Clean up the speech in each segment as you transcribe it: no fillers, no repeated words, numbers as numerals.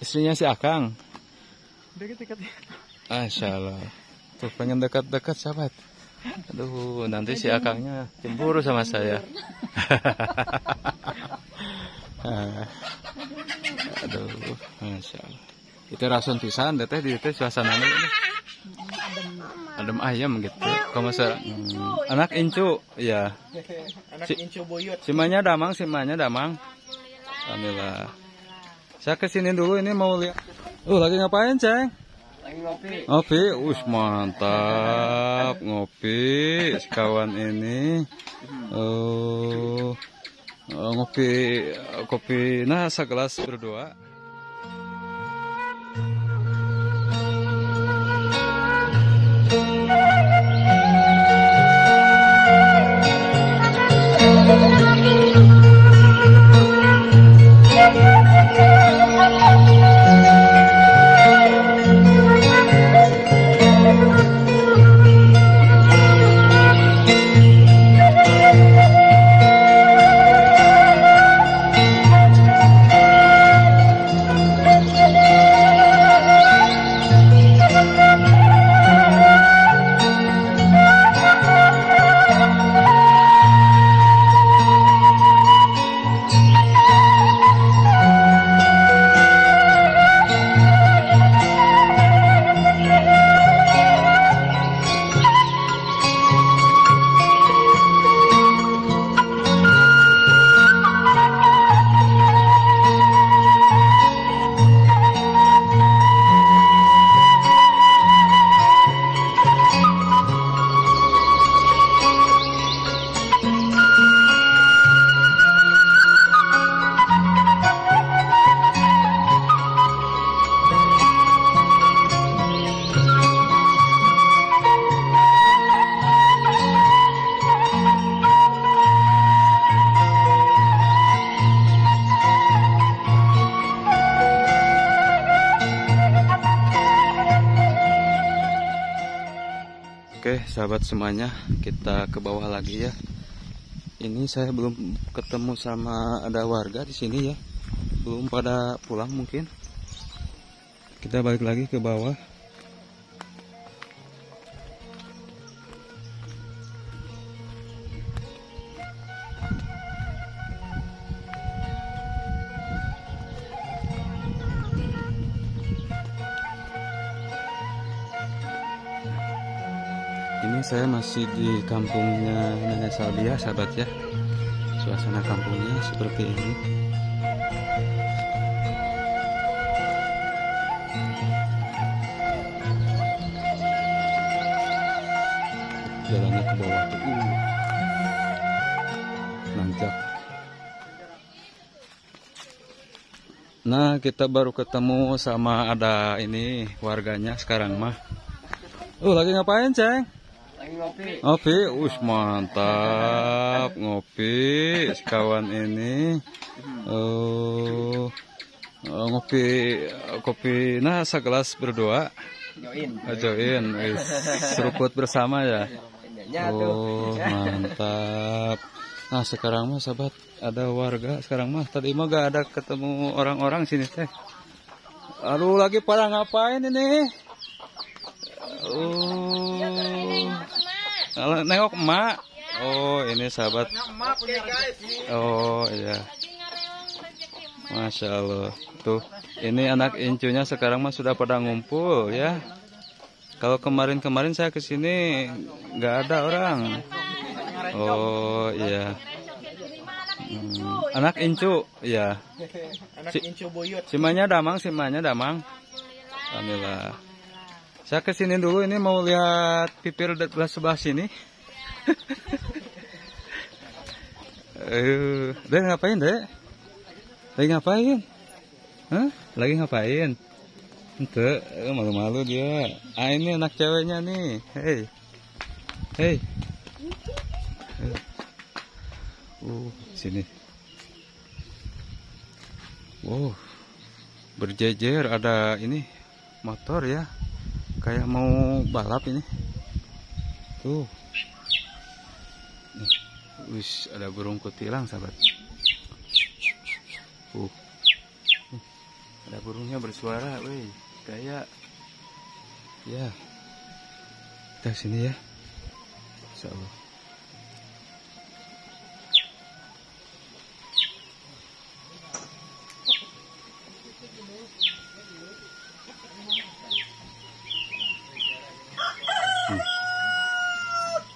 Istrinya si Akang. Dekat-dekat. Masya Allah. Tuh pengen dekat-dekat sahabat. Aduh, nanti si Akangnya cemburu sama saya. Aduh, Masya Allah. Itu rason pisan, teteh di teh suasananya ini. Adem ayam gitu. Kamu anak incu, ya. Anak incu buyut. Simanya damang. Alhamdulillah. Saya kesini dulu ini mau lihat. Lagi ngapain, Ceng? Lagi ngopi. Ngopi, mantap. Ngopi, sekawan ini. Ngopi, kopi, nah segelas berdua. Oke, sahabat semuanya, kita ke bawah lagi ya. Ini saya belum ketemu sama ada warga di sini ya. Belum pada pulang mungkin. Kita balik lagi ke bawah. Ini saya masih di kampungnya Nenek Salbia, sahabat ya. Suasana kampungnya seperti ini. Jalannya ke bawah tuh, nanjak. Nah, kita baru ketemu sama ada ini warganya sekarang mah. Lagi ngapain, Ceng? Ngopi. Ngopi, mantap. Ngopi, sekawan ini. Ngopi, kopi, nah segelas berdua. Join, seruput bersama ya. Mantap. Nah sekarang mah sahabat ada warga. Sekarang mah tadi mah gak ada ketemu orang-orang sini teh. Aduh lagi pada ngapain ini? Nengok emak. Ini sahabat. Oh iya. Masya Allah. Tuh, ini anak incunya sekarang mah sudah pada ngumpul ya. Kalau kemarin-kemarin saya kesini nggak ada orang. Oh iya. Anak incu, ya. Anak incu buyut. Simanya damang. Alhamdulillah. Saya kesini dulu ini mau lihat pipir sebelah sini. Dek ngapain, Dek? Lagi ngapain? Hah? Lagi ngapain? Ente, malu-malu dia. Ini anak ceweknya nih. Hei. Sini. Wow. Berjejer ada ini motor ya. Kayak mau balap ini. Tuh. Nih. Ada burung kutilang, sahabat. Ada burungnya bersuara, weh. Kayak ya. Kita sini ya. Insyaallah.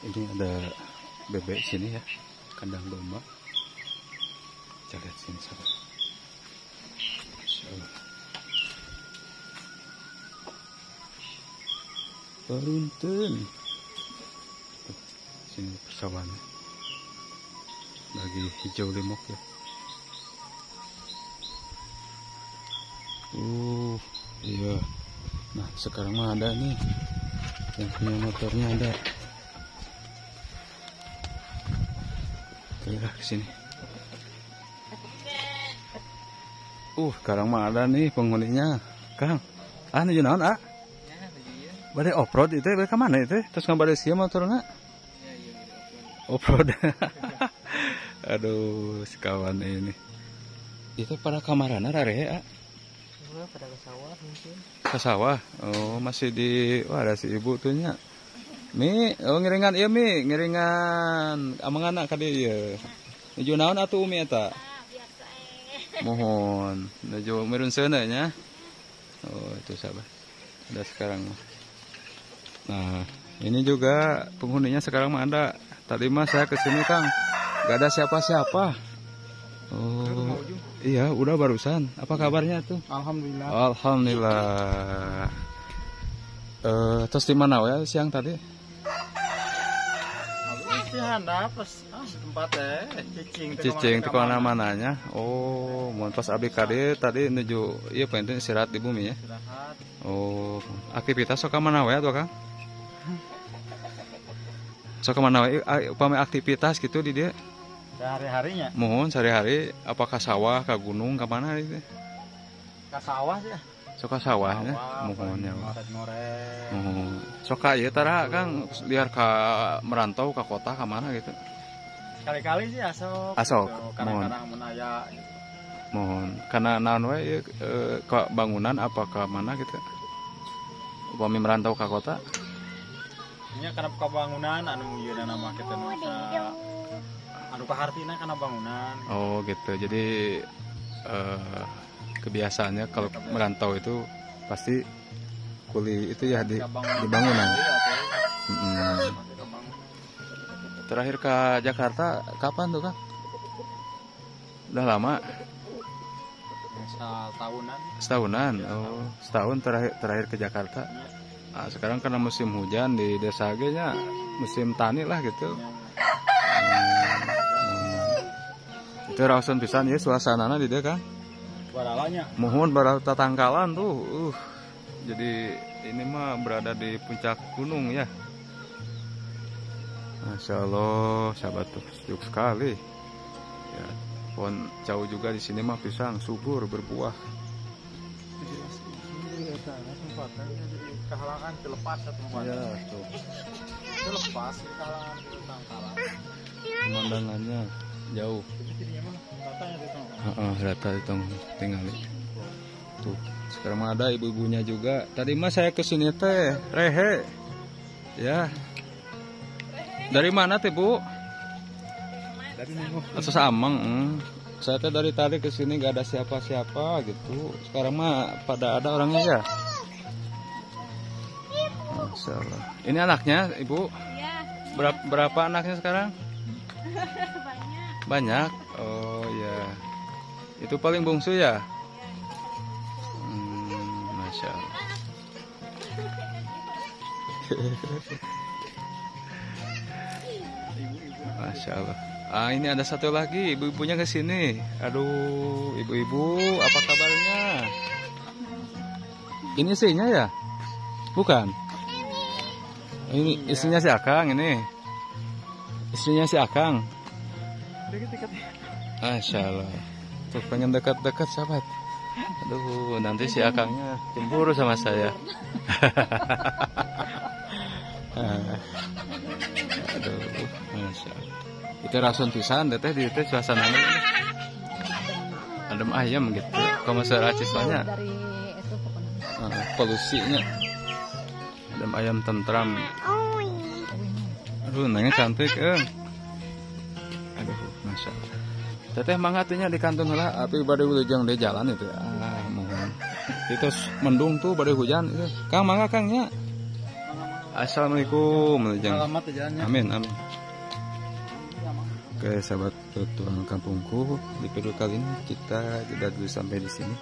Ini ada bebek sini ya, kandang domba. Kita lihat sini sahabat. Insyaallah. Beruntun. Tuh, sini persawahan. Lagi hijau limok ya. Iya. Nah, sekarang mah ada nih. Yang punya motornya ada. Oke lah, kesini. Sekarang mah ada nih penghuninya. Kang, nuju naon, Bade off-road itu, bade ke mana itu? Terus ngabade sia motorna? Off-road. Aduh, sekawan ini. Itu pada kamarana rarehe, Pada ke sawah mungkin. Ke sawah? Oh, masih di... Wah, ada si ibu tuh nya. Mi, ngiringan iya Mi, ngiringan amangan ka dieu. Nuju naon atuh Umi eta? Mohon, nuju mirun seuneu nya. Oh, itu sahabat. Ada sekarang. Nah, ini juga penghuninya sekarang mah ada. Tadi mah saya kesini Kang, gak ada siapa-siapa. Oh, iya, udah barusan. Apa kabarnya tuh? Alhamdulillah. Alhamdulillah. Terus di mana ya siang tadi? Handa pas tempatnya Cicing di mana-mananya. Oh, mun pas abdi kade tadi nuju ieu penting istirahat di bumi ya. Istirahat. Oh, aktivitas sok ka mana we atuh Kang? Sok ka mana we upami aktivitas gitu di dieu? Sehari-harinya. Mohon sehari-hari apakah sawah, ka gunung, ka mana gitu? Ke sawah sih. Sok ka sawahnya, mohon ya. Ngorek. Sok ka ieu tara Kang liar ka merantau ka kota ka mana gitu. Kali-kali sih asok. Asok, Gitu. Kadang-kadang mun aya Mohon karena naon we ke bangunan apa ke mana gitu. Upami merantau ke kota. nya kana bangunan anu ieu nama kita nu anu kahartina kana bangunan. Oh gitu. Jadi kebiasaannya kalau merantau itu pasti kuli itu ya di bangunan. Terakhir ke Jakarta kapan tuh Kang? Udah lama? Setahunan. Oh, setahun terakhir ke Jakarta. Nah, sekarang karena musim hujan di desa nya musim tani lah gitu. Itu raosan pisan ya suasanana di dieu Kang. Baralanya. Mohon bara tatangkalan tuh. Jadi ini mah berada di puncak gunung ya. Masya Allah, sahabat tuh sejuk sekali. Ya, pohon jauh juga di sini mah pisang subur berbuah. Kehalangan terlepas satu Ya, tuh. Terlepas kehalangan tangkalan. Pemandangannya jauh. Rata itu tinggal. Tuh, sekarang ada ibu-ibunya juga. Tadi mah saya kesini teh, rehe. Ya. Dari mana teh Bu? Dari Nemo. Atau Samang. Saya teh dari tadi ke sini gak ada siapa-siapa gitu. Sekarang mah pada ada orangnya ya. Masalah. Ini anaknya Ibu? Iya. Berapa anaknya sekarang? Banyak. Banyak. Oh ya. Itu paling bungsu ya? Masya Allah. Masya Allah. Ini ada satu lagi, ibu-ibunya ke sini. Aduh, ibu-ibu, apa kabarnya? Ini istrinya ya? Bukan? Ini istrinya si Akang ini. Istrinya si Akang. Deket-deket. Masya Allah. Tuh pengen dekat-dekat sahabat. Aduh, nanti si Akangnya cemburu sama saya. Aduh, Masya Allah. Itu rasun pisan, teteh di suasananya adem ayam gitu. Komersial acis banyak. Dari itu pokoknya. Polusinya. Ada ayam tentram. Aduh, nengnya cantik, Aduh, masya Allah. Teteh mangatinya di kantong lah, api badai wilujeng di jalan itu. Mohon. Itu mendung tuh badai hujan itu. Kang mangga Kangnya. Assalamualaikum. Selamat jalannya. Amin, amin. Oke, sahabat petualangan kampungku, di video kali ini kita jeda dulu sampai di sini.